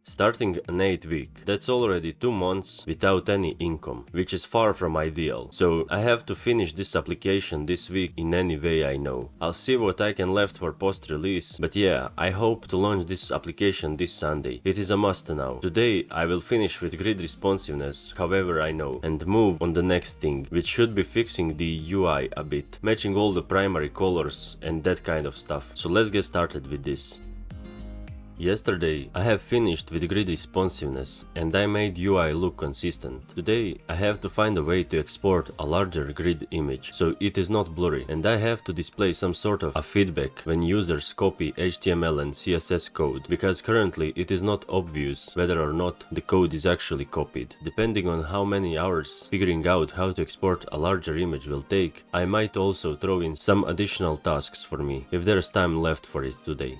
Starting an 8th week, that's already 2 months without any income, which is far from ideal. So I have to finish this application this week in any way I know. I'll see what I can left for post-release, but yeah, I hope to launch this application this Sunday. It is a must now. Today I will finish with grid responsiveness, however I know, and move on the next thing, which should be fixing the UI a bit, matching all the primary colors and that kind of stuff. So let's get started with this. Yesterday I have finished with grid responsiveness and I made UI look consistent. Today I have to find a way to export a larger grid image so it is not blurry, and I have to display some sort of a feedback when users copy HTML and CSS code, because currently it is not obvious whether or not the code is actually copied. Depending on how many hours figuring out how to export a larger image will take, I might also throw in some additional tasks for me if there's time left for it today.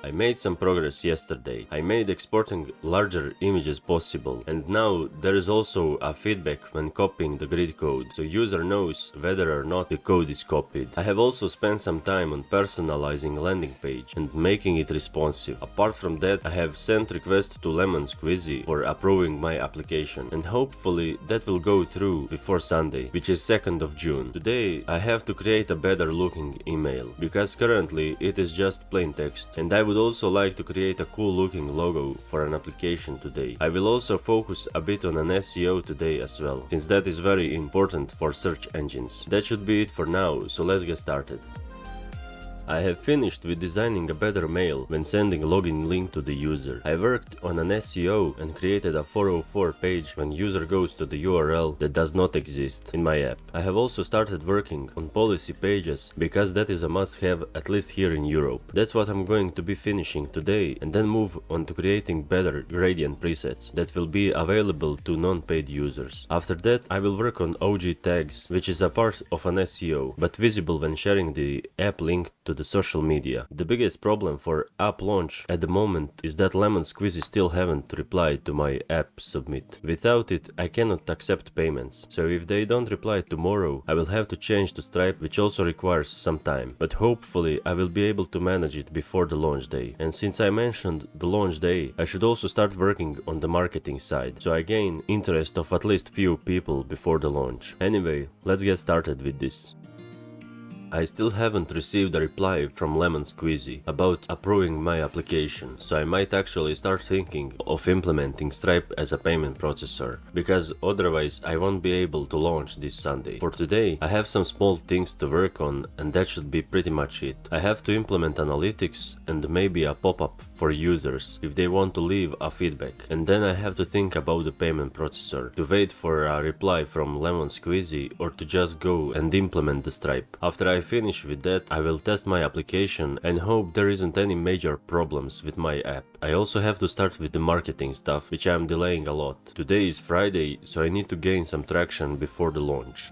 I made some progress yesterday. I made exporting larger images possible, and now there is also a feedback when copying the grid code, so user knows whether or not the code is copied. I have also spent some time on personalizing landing page and making it responsive. Apart from that, I have sent request to Squeezy for approving my application, and hopefully that will go through before Sunday, which is 2nd of June. Today I have to create a better looking email, because currently it is just plain text, and I would also like to create a cool looking logo for an application today. I will also focus a bit on an SEO today as well, since that is very important for search engines. That should be it for now, so let's get started. I have finished with designing a better mail when sending a login link to the user. I worked on an SEO and created a 404 page when user goes to the URL that does not exist in my app. I have also started working on policy pages, because that is a must-have, at least here in Europe. That's what I'm going to be finishing today, and then move on to creating better gradient presets that will be available to non-paid users. After that I will work on OG tags, which is a part of an SEO, but visible when sharing the app link to the social media. The biggest problem for app launch at the moment is that Squeezy still haven't replied to my app submit. Without it I cannot accept payments, so if they don't reply tomorrow I will have to change to Stripe, which also requires some time, but hopefully I will be able to manage it before the launch day. And since I mentioned the launch day, I should also start working on the marketing side, so I gain interest of at least few people before the launch. Anyway, let's get started with this. I still haven't received a reply from Squeezy about approving my application, so I might actually start thinking of implementing Stripe as a payment processor, because otherwise I won't be able to launch this Sunday. For today I have some small things to work on, and that should be pretty much it. I have to implement analytics and maybe a pop-up for users if they want to leave a feedback, and then I have to think about the payment processor, to wait for a reply from Squeezy or to just go and implement the Stripe. After I finish with that, I will test my application and hope there isn't any major problems with my app. I also have to start with the marketing stuff, which I am delaying a lot. Today is Friday, so I need to gain some traction before the launch.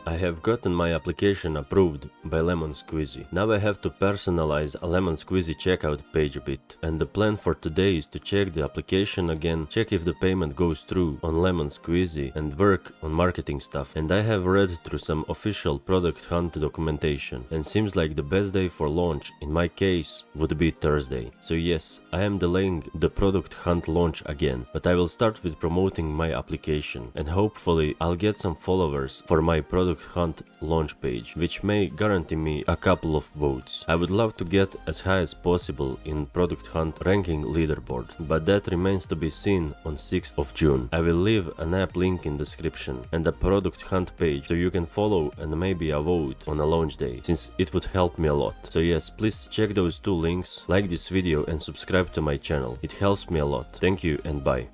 I have gotten my application approved by Squeezy. Now I have to personalize a Squeezy checkout page a bit, and the plan for today is to check the application again, check if the payment goes through on Squeezy, and work on marketing stuff. And I have read through some official product hunt documentation, and seems like the best day for launch in my case would be Thursday. So yes, I am delaying the product hunt launch again, but I will start with promoting my application, and hopefully I'll get some followers for my product hunt launch page, which may guarantee me a couple of votes. I would love to get as high as possible in product hunt ranking leaderboard, but that remains to be seen on 6th of June. I will leave an app link in description and a product hunt page so you can follow and maybe a vote on a launch day, since it would help me a lot. So yes, please check those two links, like this video and subscribe to my channel. It helps me a lot. Thank you and bye.